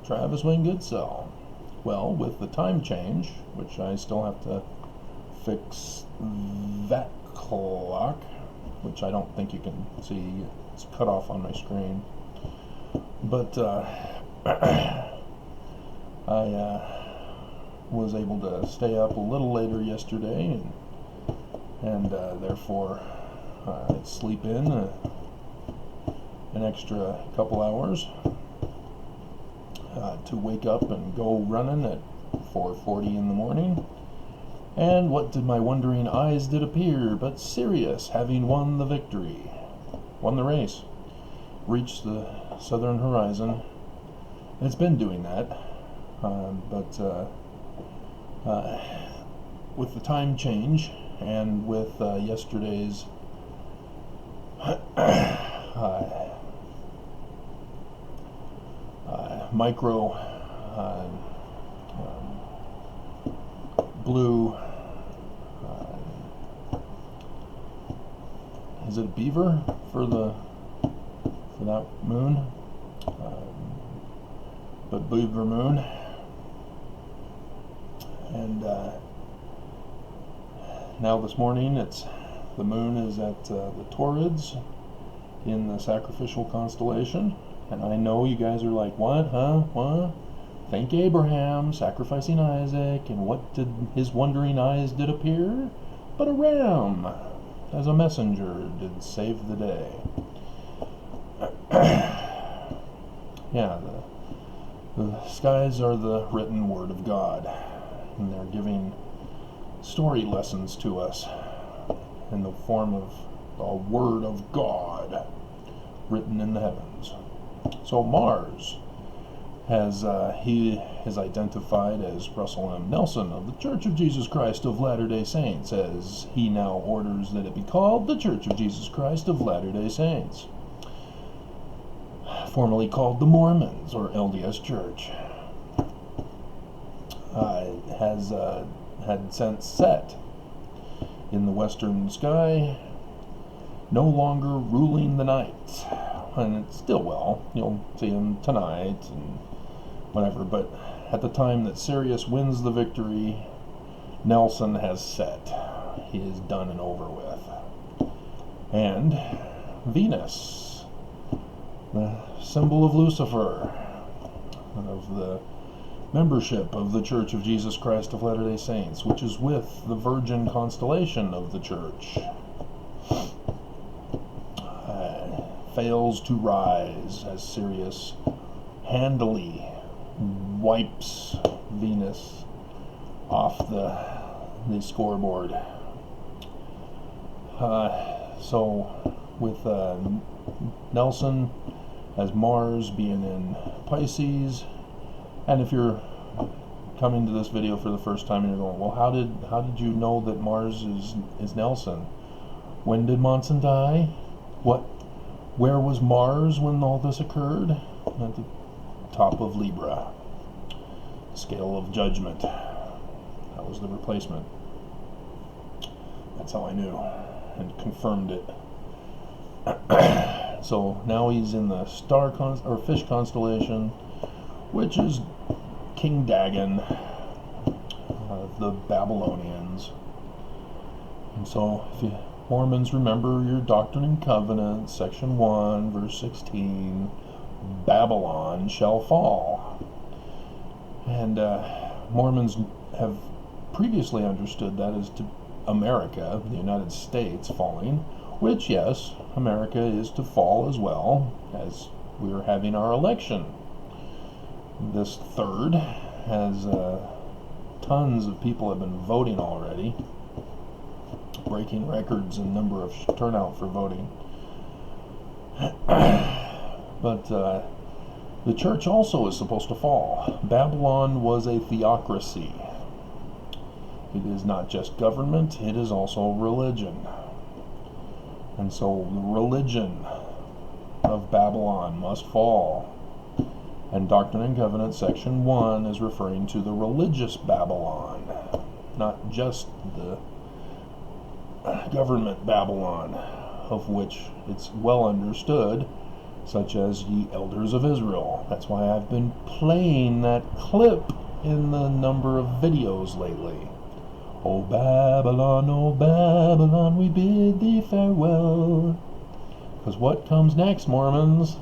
Travis Wayne Goodsell. Well, with the time change, which I still have to fix that clock, which I don't think you can see, it's cut off on my screen. But I was able to stay up a little later yesterday, and therefore sleep in an extra couple hours to wake up and go running at 4:40 in the morning. And what did my wondering eyes did appear but Sirius, having won the victory, won the race, reached the southern horizon. It's been doing that, but with the time change and with yesterday's micro blue, is it a beaver for that moon? But beaver moon, and now this morning the moon is at the Taurids in the sacrificial constellation, and I know you guys are like, what, huh, what? Thank Abraham sacrificing Isaac, and what did his wondering eyes did appear? But a ram, as a messenger, did save the day. Yeah, the skies are the written word of God, and they're giving story lessons to us in the form of the Word of God written in the heavens. So Mars he is identified as Russell M. Nelson of the Church of Jesus Christ of Latter-day Saints, as he now orders that it be called the Church of Jesus Christ of Latter-day Saints, formerly called the Mormons or LDS Church. Has had since set in the western sky, no longer ruling the night, and it still will. You'll see him tonight and whatever, but at the time that Sirius wins the victory, Nelson has set. He is done and over with. And Venus, the symbol of Lucifer, of the membership of the Church of Jesus Christ of Latter-day Saints, which is with the Virgin constellation of the Church, fails to rise as Sirius handily wipes Venus off the scoreboard. So with Nelson as Mars being in Pisces, and if you're coming to this video for the first time and you're going, well, how did you know that Mars is Nelson? When did Monson die? Where was Mars when all this occurred? At the top of Libra, scale of judgment. That was the replacement. That's how I knew and confirmed it. So now he's in the fish constellation, which is King Dagon of the Babylonians. And so if you Mormons, remember your Doctrine and Covenants, section 1, verse 16, Babylon shall fall. And Mormons have previously understood that as to America, the United States, falling, which, yes, America is to fall as well, as we are having our election this 3rd, as tons of people have been voting already, breaking records in number of turnout for voting. But the church also is supposed to fall. Babylon was a theocracy. It is not just government, it is also religion. And so the religion of Babylon must fall. And Doctrine and Covenants section 1 is referring to the religious Babylon, not just the government Babylon, of which it's well understood such as ye elders of Israel. That's why I've been playing that clip in the number of videos lately. O Babylon, we bid thee farewell. Because what comes next, Mormons?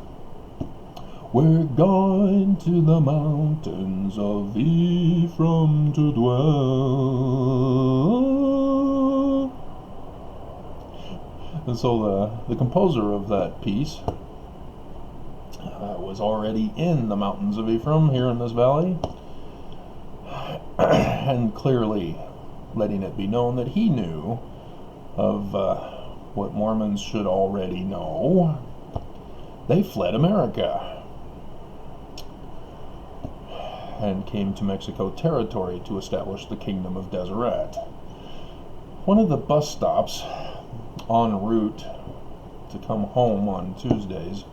We're going to the mountains of Ephraim to dwell. And so the composer of that piece was already in the mountains of Ephraim here in this valley, and clearly letting it be known that he knew of what Mormons should already know. They fled America and came to Mexico territory to establish the Kingdom of Deseret. One of the bus stops en route to come home on Tuesdays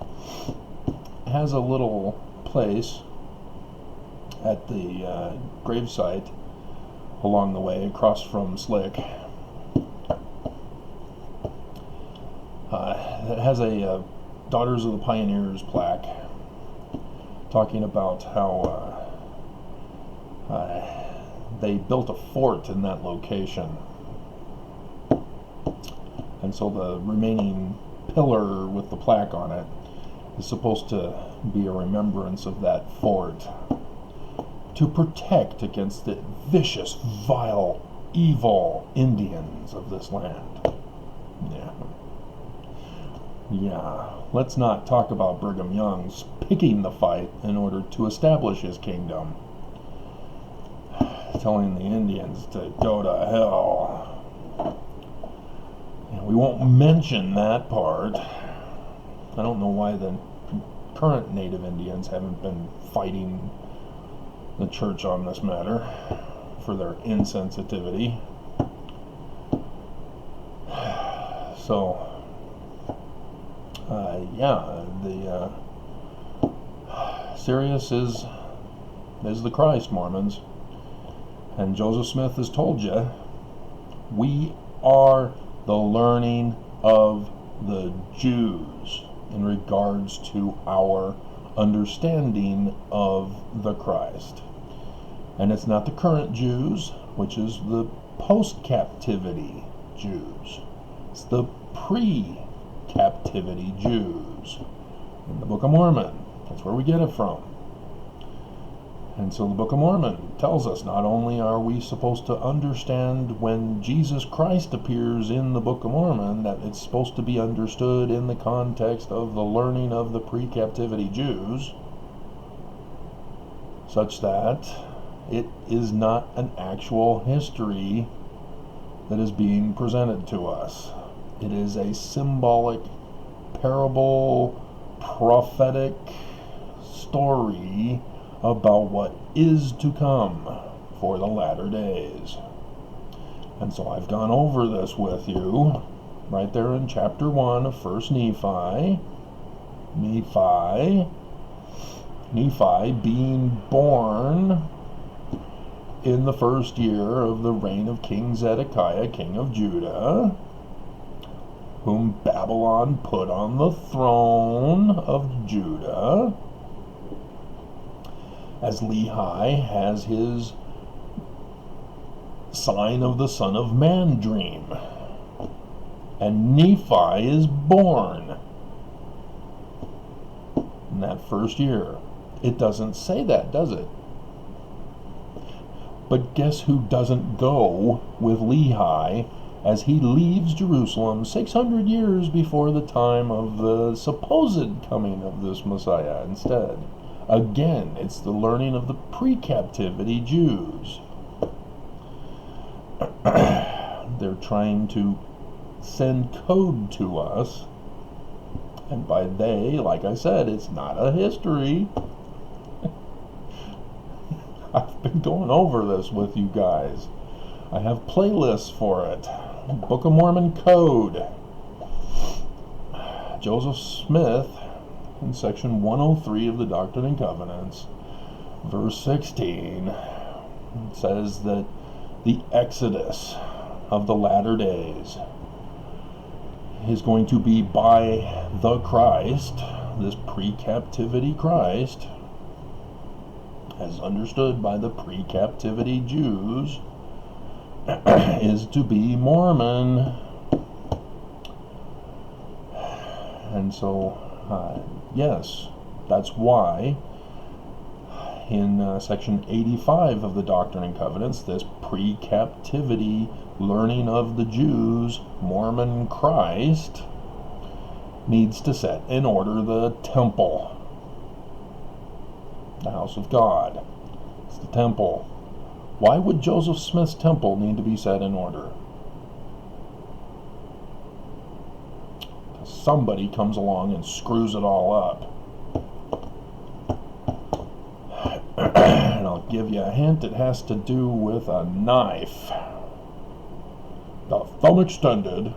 has a little place at the gravesite along the way across from Slick that has a Daughters of the Pioneers plaque talking about how they built a fort in that location. And so the remaining pillar with the plaque on it is supposed to be a remembrance of that fort, to protect against the vicious, vile, evil Indians of this land. Yeah, let's not talk about Brigham Young's picking the fight in order to establish his kingdom, telling the Indians to go to hell. And we won't mention that part. I don't know why the current native Indians haven't been fighting the church on this matter for their insensitivity. So, Sirius is the Christ, Mormons. And Joseph Smith has told you, we are the learning of the Jews in regards to our understanding of the Christ. And it's not the current Jews, which is the post-captivity Jews. It's the pre-captivity Jews in the Book of Mormon. That's where we get it from. And so the Book of Mormon tells us not only are we supposed to understand when Jesus Christ appears in the Book of Mormon, that it's supposed to be understood in the context of the learning of the pre-captivity Jews, such that it is not an actual history that is being presented to us. It is a symbolic, parable, prophetic story about what is to come for the latter days. And so I've gone over this with you right there in chapter 1 of 1 Nephi. Nephi being born in the first year of the reign of King Zedekiah, king of Judah, whom Babylon put on the throne of Judah, as Lehi has his sign of the Son of Man dream. And Nephi is born in that first year. It doesn't say that, does it? But guess who doesn't go with Lehi as he leaves Jerusalem 600 years before the time of the supposed coming of this Messiah instead? Again, it's the learning of the pre-captivity Jews. They're trying to send code to us, and by they, like I said, it's not a history. I've been going over this with you guys. I have playlists for it. Book of Mormon Code. Joseph Smith, in section 103 of the Doctrine and Covenants, verse 16, says that the exodus of the latter days is going to be by the Christ, this pre-captivity Christ, as understood by the pre-captivity Jews, is to be Mormon. And so, yes, that's why in section 85 of the Doctrine and Covenants, this pre-captivity learning of the Jews, Mormon Christ, needs to set in order the temple, the house of God. It's the temple. Why would Joseph Smith's temple need to be set in order? Because somebody comes along and screws it all up. And I'll give you a hint, it has to do with a knife. The thumb extended.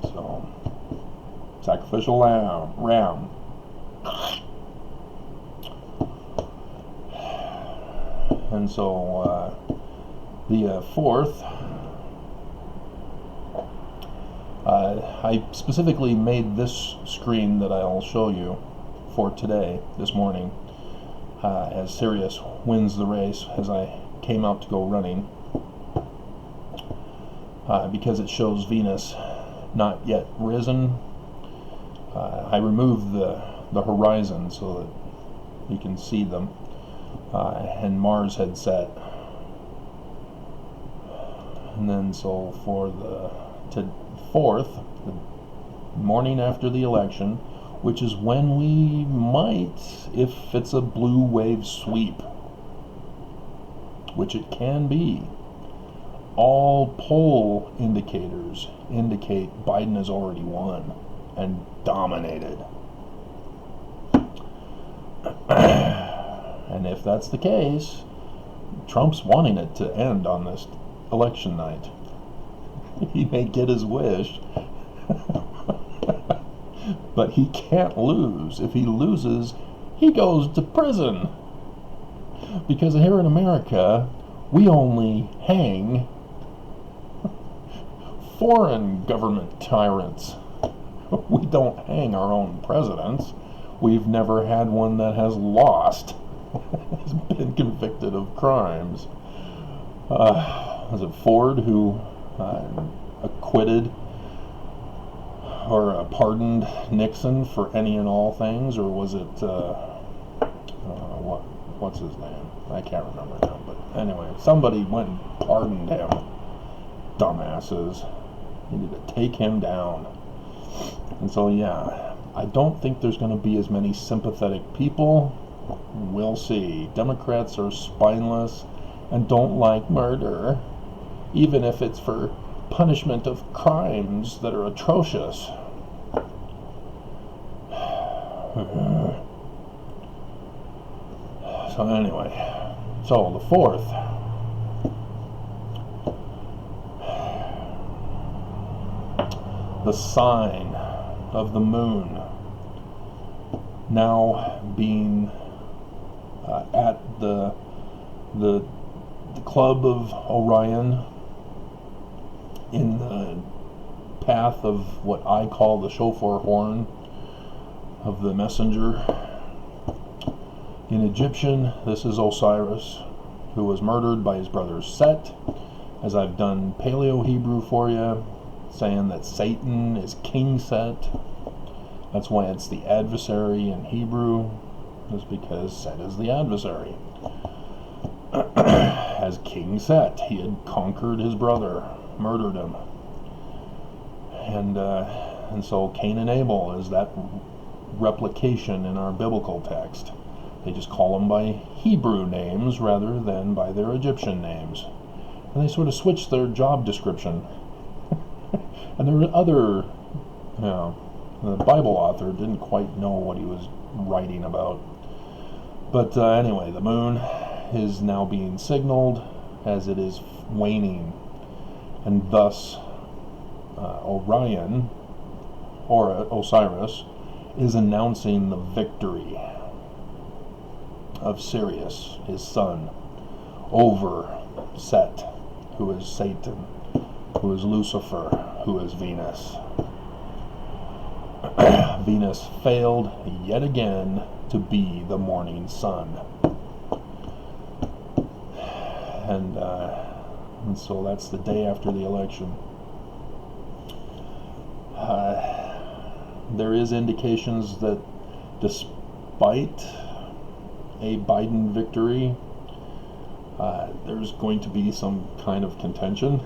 So, sacrificial ram. And so, the fourth, I specifically made this screen that I'll show you for today, this morning, as Sirius wins the race as I came out to go running, because it shows Venus not yet risen. I removed the horizon so that you can see them, and Mars had set. And then so for the fourth, the morning after the election, which is when we might, if it's a blue wave sweep, which it can be, all poll indicators indicate Biden has already won and dominated. And if that's the case, Trump's wanting it to end on this election night. He may get his wish, but he can't lose. If he loses, he goes to prison. Because here in America, we only hang foreign government tyrants. We don't hang our own presidents. We've never had one that has lost, has been convicted of crimes. Was it Ford who acquitted or pardoned Nixon for any and all things, or was it what's his name? I can't remember now. But anyway, somebody went and pardoned him. Dumbasses. You need to take him down. And so yeah, I don't think there's going to be as many sympathetic people. We'll see. Democrats are spineless and don't like murder, even if it's for punishment of crimes that are atrocious. So anyway, so the fourth, the sign of the moon now being at the club of Orion, in the path of what I call the shofar horn of the messenger. In Egyptian, this is Osiris, who was murdered by his brother Set, as I've done Paleo Hebrew for you, saying that Satan is King Set. That's why it's the adversary in Hebrew, is because Set is the adversary. As King Set, he had conquered his brother, murdered him. And so Cain and Abel is that replication in our biblical text. They just call them by Hebrew names rather than by their Egyptian names. And they sort of switch their job description. And there were other, the Bible author didn't quite know what he was writing about. But anyway, the moon is now being signaled as it is waning. And thus, Orion, or Osiris, is announcing the victory of Sirius, his son, over Set, who is Satan, who is Lucifer, who is Venus. Venus failed yet again to be the morning sun. And so that's the day after the election. There is indications that despite a Biden victory, there's going to be some kind of contention.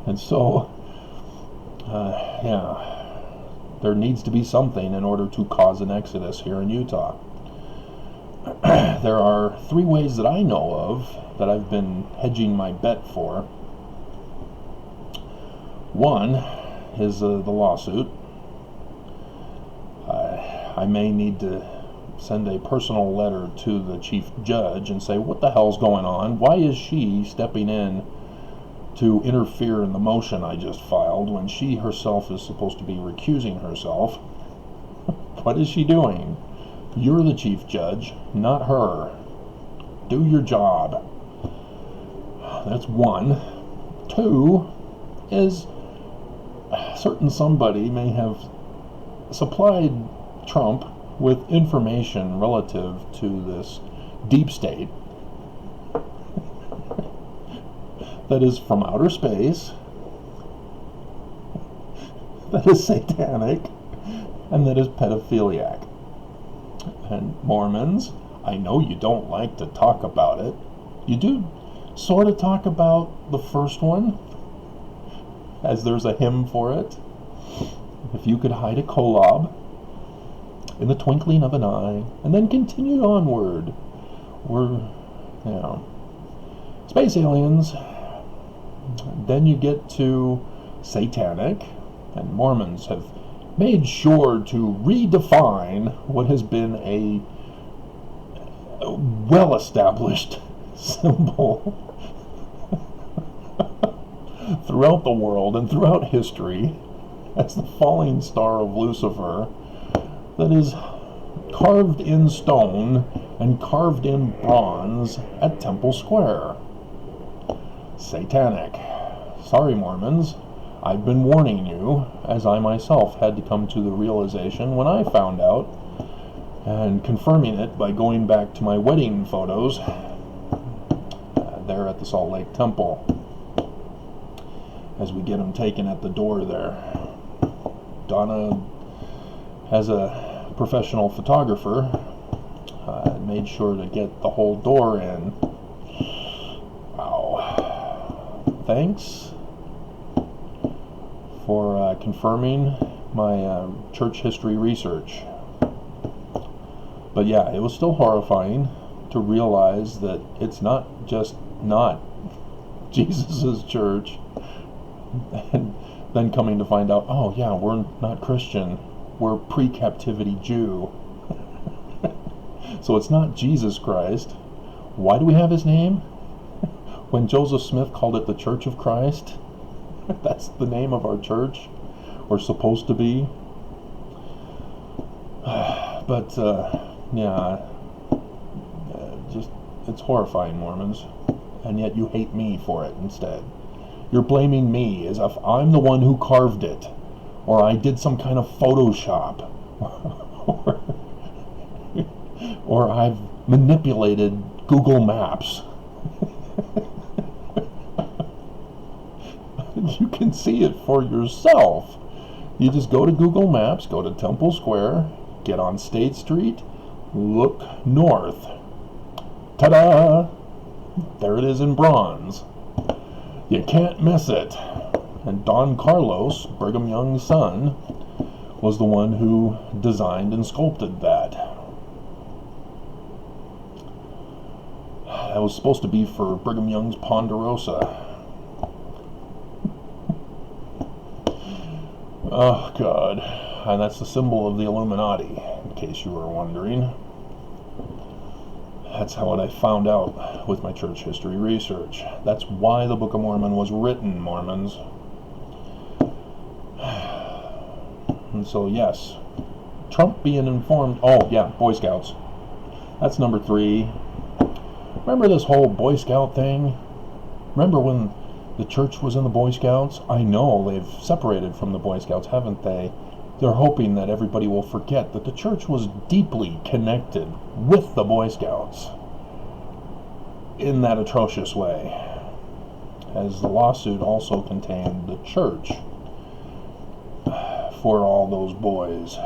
And so, there needs to be something in order to cause an exodus here in Utah. There are 3 ways that I know of that I've been hedging my bet for. One is the lawsuit. I may need to send a personal letter to the chief judge and say, what the hell's going on? Why is she stepping in to interfere in the motion I just filed when she herself is supposed to be recusing herself? What is she doing? You're the chief judge, not her. Do your job. That's 1. 2 is certain somebody may have supplied Trump with information relative to this deep state that is from outer space, that is satanic, and that is pedophiliac. And Mormons, I know you don't like to talk about it. You do sort of talk about the first one, as there's a hymn for it. If you could hide a kolob in the twinkling of an eye, and then continue onward. We're, space aliens. Then you get to satanic, and Mormons have made sure to redefine what has been a well-established symbol throughout the world and throughout history as the falling star of Lucifer, that is carved in stone and carved in bronze at Temple Square. Satanic. Sorry, Mormons. I've been warning you, as I myself had to come to the realization when I found out, and confirming it by going back to my wedding photos there at the Salt Lake Temple, as we get them taken at the door there. Donna, as a professional photographer, made sure to get the whole door in. Wow. Thanks for confirming my church history research. But yeah, it was still horrifying to realize that it's not just not Jesus's church, and then coming to find out, oh yeah, we're not Christian, we're pre-captivity Jew. So it's not Jesus Christ. Why do we have his name? When Joseph Smith called it the Church of Christ, that's the name of our church, or supposed to be. But just, it's horrifying, Mormons, and yet you hate me for it instead. You're blaming me as if I'm the one who carved it, or I did some kind of Photoshop, or I've manipulated Google Maps. You can see it for yourself. You just go to Google Maps, go to Temple Square, get on State Street, look north. Ta-da! There it is in bronze. You can't miss it. And Don Carlos, Brigham Young's son, was the one who designed and sculpted that. That was supposed to be for Brigham Young's Ponderosa. Oh, God. And that's the symbol of the Illuminati, in case you were wondering. That's what I found out with my church history research. That's why the Book of Mormon was written, Mormons. And so, yes, Trump being informed. Oh, yeah, Boy Scouts. That's number 3. Remember this whole Boy Scout thing? Remember when The church was in the Boy Scouts. I know they've separated from the Boy Scouts, haven't they? They're hoping that everybody will forget that the church was deeply connected with the Boy Scouts in that atrocious way, as the lawsuit also contained the church for all those boys,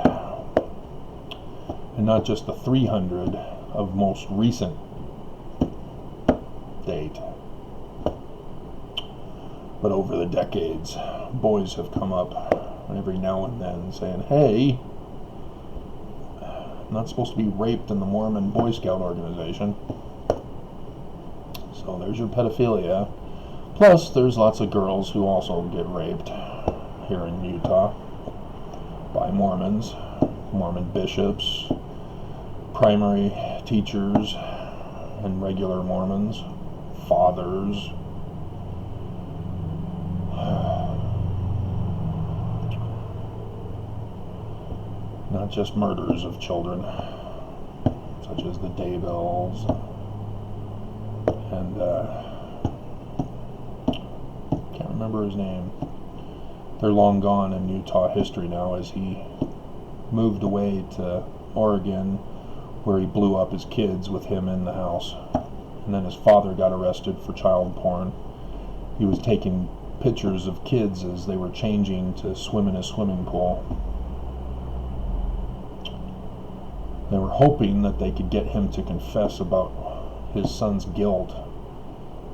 and not just the 300 of most recent date, but over the decades, boys have come up every now and then saying, hey, I'm not supposed to be raped in the Mormon Boy Scout organization. So there's your pedophilia. Plus, there's lots of girls who also get raped here in Utah by Mormons, Mormon bishops, primary teachers, and regular Mormons, fathers. Not just murders of children, such as the Daybells and can't remember his name. They're long gone in Utah history now, as he moved away to Oregon, where he blew up his kids with him in the house. And then his father got arrested for child porn. He was taking pictures of kids as they were changing to swim in a swimming pool. They were hoping that they could get him to confess about his son's guilt.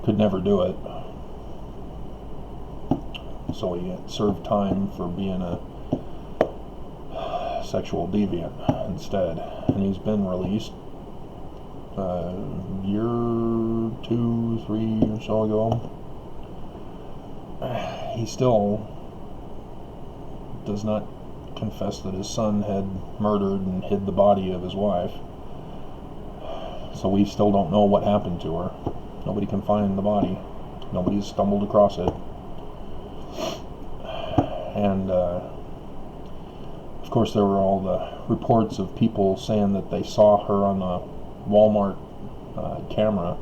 Could never do it. So he served time for being a sexual deviant instead. And he's been released a year, 2, 3 or so ago. He still does not confess that his son had murdered and hid the body of his wife. So we still don't know what happened to her. Nobody can find the body. Nobody's stumbled across it. And of course there were all the reports of people saying that they saw her on the Walmart camera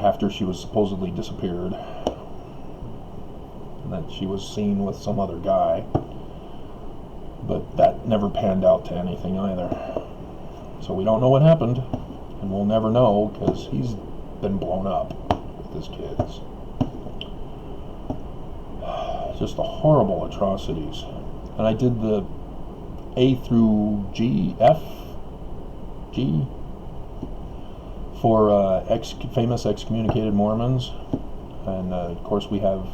after she was supposedly disappeared, and that she was seen with some other guy, but that never panned out to anything either. So we don't know what happened, and we'll never know, because he's been blown up with his kids. Just the horrible atrocities. And I did the A through G, F, G, for famous excommunicated Mormons. And of course we have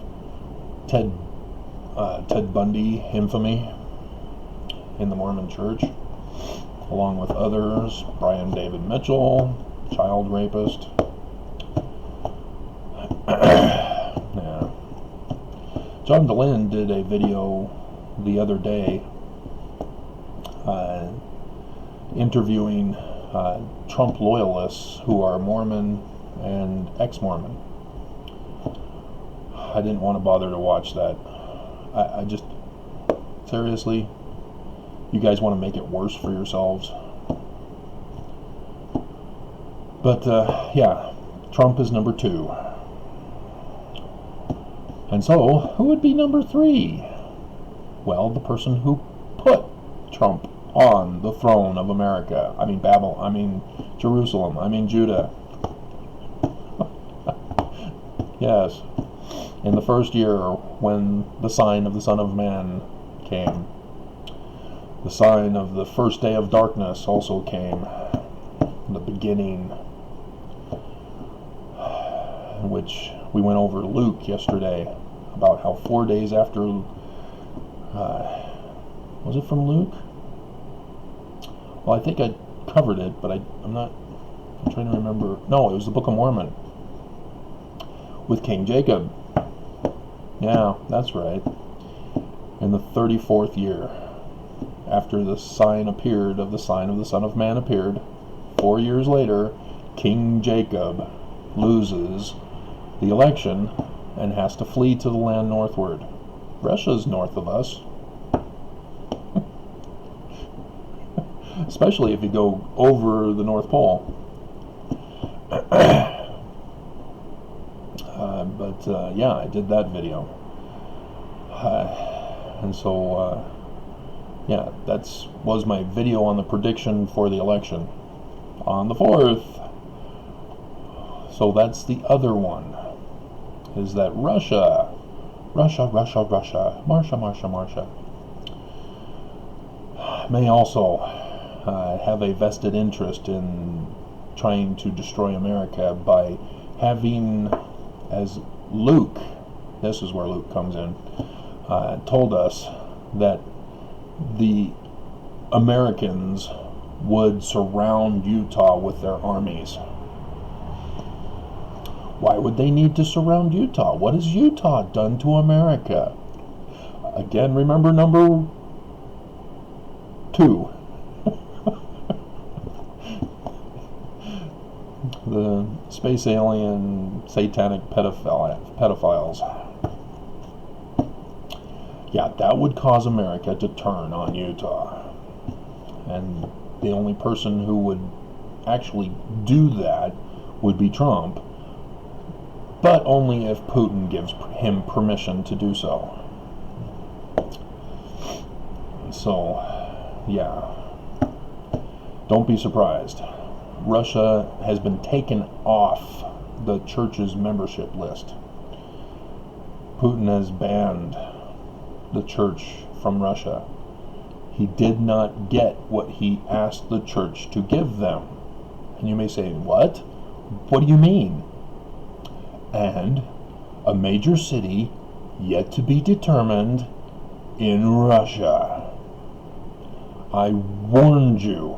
Ted Bundy infamy in the Mormon Church, along with others, Brian David Mitchell, child rapist. Yeah. John DeLynn did a video the other day interviewing Trump loyalists who are Mormon and ex-Mormon. I didn't want to bother to watch that. I just, seriously, you guys want to make it worse for yourselves? But yeah, Trump is number 2. And so, who would be number 3? Well, the person who put Trump on the throne of America. I mean Jerusalem. I mean Judah. Yes. In the first year when the sign of the Son of Man came, the sign of the first day of darkness also came, the beginning, which we went over Luke yesterday, about how 4 days after, was it from Luke? Well, I think I covered it, but I'm trying to remember. No, it was the Book of Mormon with King Jacob. Yeah, that's right. In the 34th year, after the sign appeared of the sign of the Son of Man appeared, 4 years later, King Jacob loses the election and has to flee to the land northward. Russia's north of us. Especially if you go over the North Pole. Yeah, I did that video. And so, yeah, was my video on the prediction for the election on the 4th. So that's the other one, is that Russia, Marsha, may also have a vested interest in trying to destroy America by having, as Luke, this is where Luke comes in, told us that the Americans would surround Utah with their armies. Why would they need to surround Utah? What has Utah done to America? Again, remember number 2. The space alien satanic pedophiles. Yeah, that would cause America to turn on Utah. And the only person who would actually do that would be Trump, but only if Putin gives him permission to do so. So, yeah, don't be surprised. Russia has been taken off the church's membership list. Putin has banned the church from Russia. He did not get what he asked the church to give them. And you may say, what? What do you mean? And a major city yet to be determined in Russia. I warned you.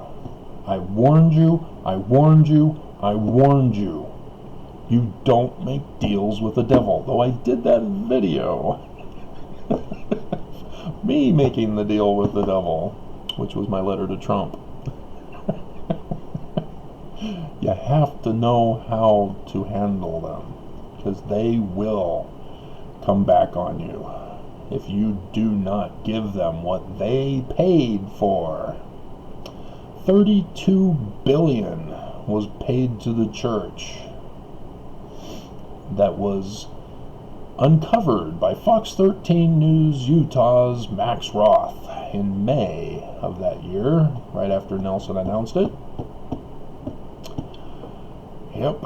I warned you. I warned you. I warned you. You don't make deals with the devil. Though I did that video. Me making the deal with the devil, which was my letter to Trump. You have to know how to handle them, because they will come back on you if you do not give them what they paid for. $32 billion was paid to the church. That was uncovered by Fox 13 News Utah's Max Roth in May of that year, right after Nelson announced it. Yep.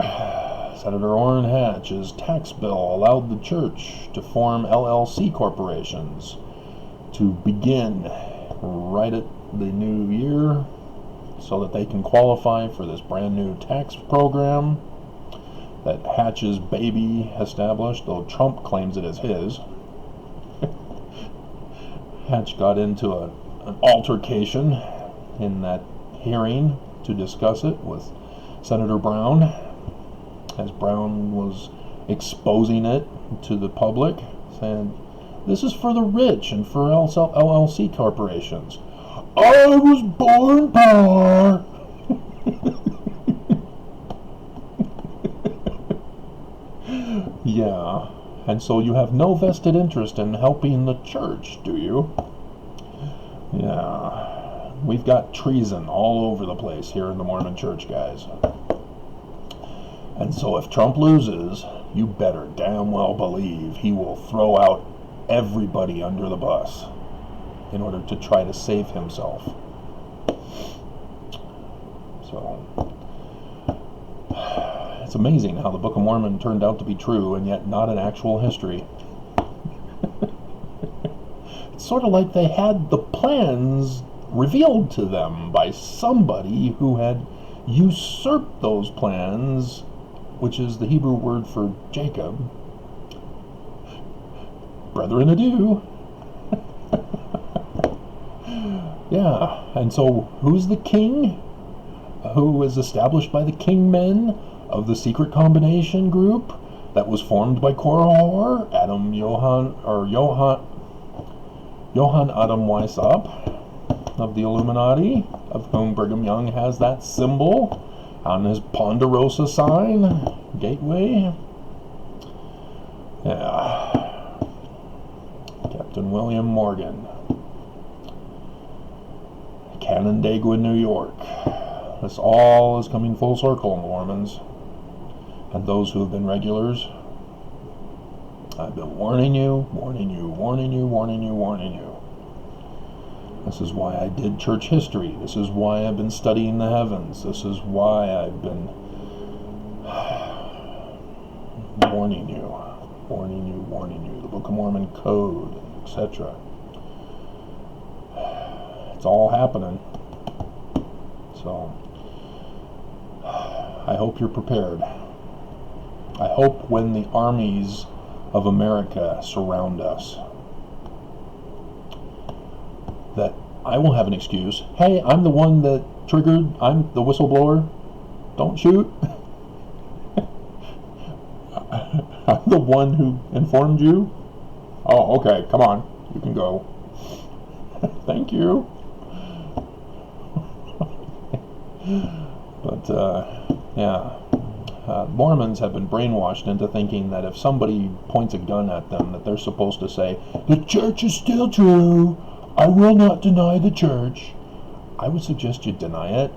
Senator Orrin Hatch's tax bill allowed the church to form LLC corporations to begin right at the new year so that they can qualify for this brand new tax program that Hatch's baby established, though Trump claims it is his. Hatch got into an altercation in that hearing to discuss it with Senator Brown, as Brown was exposing it to the public, saying, this is for the rich and for LLC corporations. I was born poor. Yeah, and so you have no vested interest in helping the church, do you? Yeah, we've got treason all over the place here in the Mormon church, guys. And so if Trump loses, you better damn well believe he will throw out everybody under the bus in order to try to save himself. So it's amazing how the Book of Mormon turned out to be true and yet not an actual history. It's sort of like they had the plans revealed to them by somebody who had usurped those plans, which is the Hebrew word for Jacob. Brethren adieu. Yeah, and so who's the king? Who was established by the king men of the secret combination group that was formed by Korihor, Johann Adam Weishaupt of the Illuminati, of whom Brigham Young has that symbol on his Ponderosa sign, gateway. Yeah. Captain William Morgan. Canandaigua, New York. This all is coming full circle, Mormons, and those who have been regulars. I've been warning you, warning you, warning you, warning you, warning you. This is why I did church history. This is why I've been studying the heavens. This is why I've been warning you, warning you, warning you. The Book of Mormon Code, etc. It's all happening. So, I hope you're prepared. I hope when the armies of America surround us, that I will have an excuse. Hey, I'm the one that triggered. I'm the whistleblower. Don't shoot. I'm the one who informed you. Oh, okay. Come on. You can go. Thank you. But, yeah. Mormons have been brainwashed into thinking that if somebody points a gun at them, that they're supposed to say, "The church is still true. I will not deny the church." I would suggest you deny it.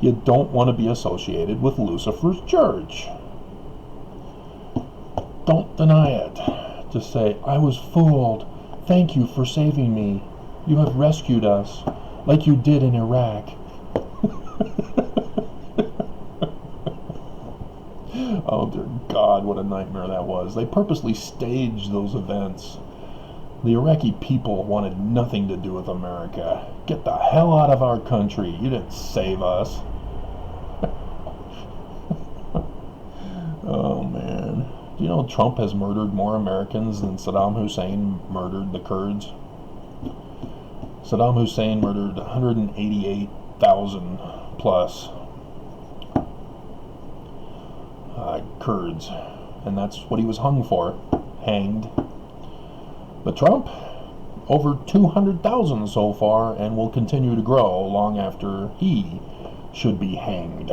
You don't want to be associated with Lucifer's church. Don't deny it. Just say, "I was fooled. Thank you for saving me. You have rescued us, like you did in Iraq." Oh dear God, what a nightmare that was. They purposely staged those events. The Iraqi people wanted nothing to do with America. Get the hell out of our country. You didn't save us. Oh man. Do you know Trump has murdered more Americans than Saddam Hussein murdered the Kurds? Saddam Hussein murdered 188,000 plus Kurds, and that's what he was hung for, hanged. But Trump, over 200,000 so far, and will continue to grow long after he should be hanged.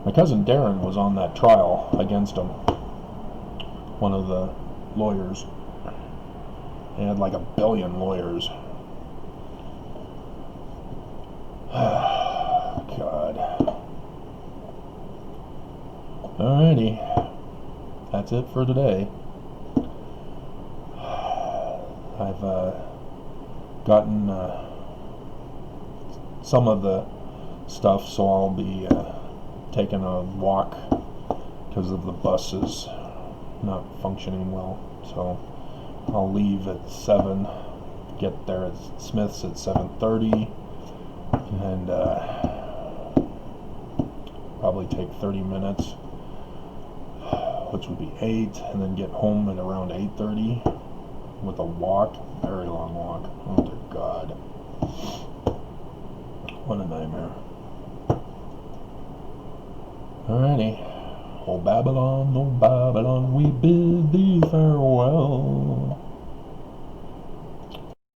My cousin Darren was on that trial against him, one of the lawyers. They had like 1 billion lawyers. God. Alrighty, that's it for today. I've gotten some of the stuff, so I'll be taking a walk because of the buses not functioning well. So I'll leave at 7, get there at Smith's at 7:30, and probably take 30 minutes, which would be 8, and then get home at around 8:30 with a walk, very long walk. Oh dear God, what a nightmare. Alrighty, oh Babylon, we bid thee farewell.